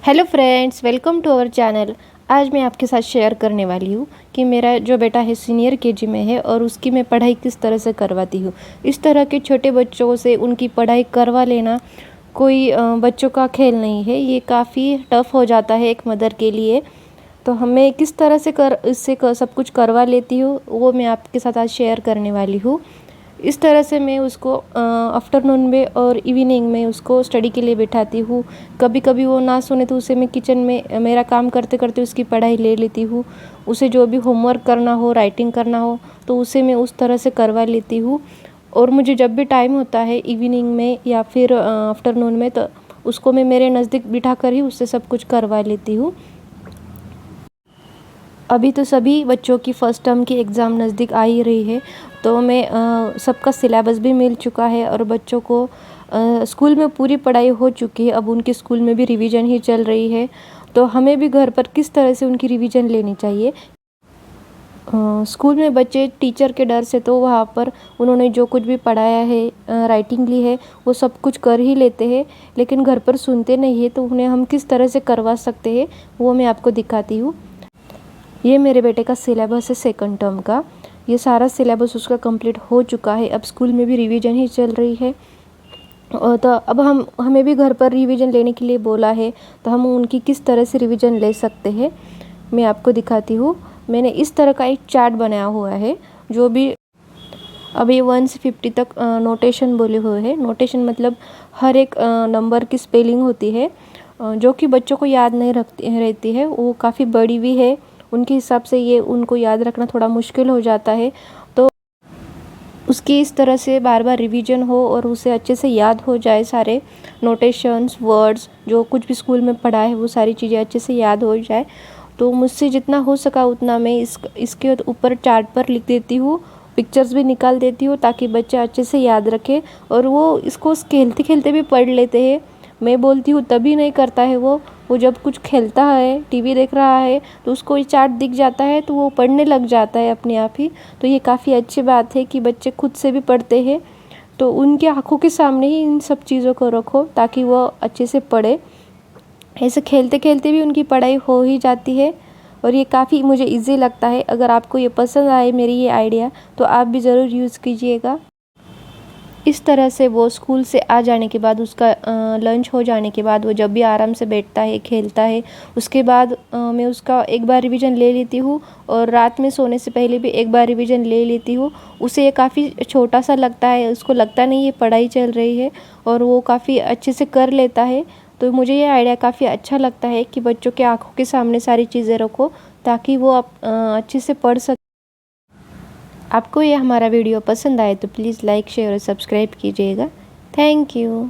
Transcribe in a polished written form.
Hello friends, welcome to our channel. आज मैं आपके साथ शेयर करने वाली हूँ कि मेरा जो बेटा है सीनियर केजी में है और उसकी मैं पढ़ाई किस तरह से करवाती हूँ। इस तरह के छोटे बच्चों से उनकी पढ़ाई करवा लेना कोई बच्चों का खेल नहीं है। ये काफ़ी टफ़ हो जाता है एक मदर के लिए। तो हमें किस तरह से सब कुछ करवा लेती हूँ वो मैं आपके साथ आज शेयर करने वाली हूँ। इस तरह से मैं उसको आफ्टरनून में और इवनिंग में उसको स्टडी के लिए बिठाती हूँ। कभी कभी वो ना सुने तो उसे मैं किचन में मेरा काम करते करते उसकी पढ़ाई ले लेती हूँ। उसे जो भी होमवर्क करना हो, राइटिंग करना हो तो उसे मैं उस तरह से करवा लेती हूँ। और मुझे जब भी टाइम होता है इवनिंग में या फिर आफ्टरनून में तो उसको मैं मेरे नज़दीक बिठा कर ही उससे सब कुछ करवा लेती हूँ। अभी तो सभी बच्चों की फ़र्स्ट टर्म की एग्ज़ाम नज़दीक आ ही रही है, तो मैं सबका सिलेबस भी मिल चुका है और बच्चों को स्कूल में पूरी पढ़ाई हो चुकी है। अब उनके स्कूल में भी रिवीजन ही चल रही है, तो हमें भी घर पर किस तरह से उनकी रिवीजन लेनी चाहिए। स्कूल में बच्चे टीचर के डर से तो वहाँ पर उन्होंने जो कुछ भी पढ़ाया है, राइटिंग ली है, वो सब कुछ कर ही लेते हैं, लेकिन घर पर सुनते नहीं है। तो उन्हें हम किस तरह से करवा सकते हैं वो मैं आपको दिखाती हूँ। ये मेरे बेटे का सिलेबस है सेकंड टर्म का। ये सारा सिलेबस उसका कंप्लीट हो चुका है। अब स्कूल में भी रिवीजन ही चल रही है। तो अब हमें भी घर पर रिवीजन लेने के लिए बोला है, तो हम उनकी किस तरह से रिवीजन ले सकते हैं मैं आपको दिखाती हूँ। मैंने इस तरह का एक चार्ट बनाया हुआ है। जो भी अभी 1 से 50 तक नोटेशन बोले हुए हैं। नोटेशन मतलब हर एक नंबर की स्पेलिंग होती है, जो कि बच्चों को याद नहीं रहती है। वो काफ़ी बड़ी भी है, उनके हिसाब से ये उनको याद रखना थोड़ा मुश्किल हो जाता है। तो उसकी इस तरह से बार बार रिवीजन हो और उसे अच्छे से याद हो जाए। सारे नोटेशंस, वर्ड्स जो कुछ भी स्कूल में पढ़ा है वो सारी चीज़ें अच्छे से याद हो जाए। तो मुझसे जितना हो सका उतना मैं इसके ऊपर चार्ट पर लिख देती हूँ, पिक्चर्स भी निकाल देती हूँ ताकि बच्चा अच्छे से याद रखे और वो इसको खेलते खेलते भी पढ़ लेते हैं। मैं बोलती हूँ तभी नहीं करता है वो जब कुछ खेलता है, टीवी देख रहा है तो उसको ये चार्ट दिख जाता है तो वो पढ़ने लग जाता है अपने आप ही। तो ये काफ़ी अच्छी बात है कि बच्चे खुद से भी पढ़ते हैं। तो उनकी आंखों के सामने ही इन सब चीज़ों को रखो ताकि वो अच्छे से पढ़े। ऐसे खेलते खेलते भी उनकी पढ़ाई हो ही जाती है और ये काफ़ी मुझे इजी लगता है। अगर आपको ये पसंद आए मेरी ये आइडिया तो आप भी ज़रूर यूज़ कीजिएगा। इस तरह से वो स्कूल से आ जाने के बाद उसका लंच हो जाने के बाद वो जब भी आराम से बैठता है, खेलता है, उसके बाद मैं उसका एक बार रिवीजन ले लेती हूँ और रात में सोने से पहले भी एक बार रिवीजन ले लेती हूँ। उसे ये काफ़ी छोटा सा लगता है, उसको लगता नहीं ये पढ़ाई चल रही है और वो काफ़ी अच्छे से कर लेता है। तो मुझे ये आइडिया काफ़ी अच्छा लगता है कि बच्चों के आँखों के सामने सारी चीज़ें रखो ताकि वो अच्छे से पढ़ सके। आपको ये हमारा वीडियो पसंद आए तो प्लीज़ लाइक, शेयर और सब्सक्राइब कीजिएगा। Thank you.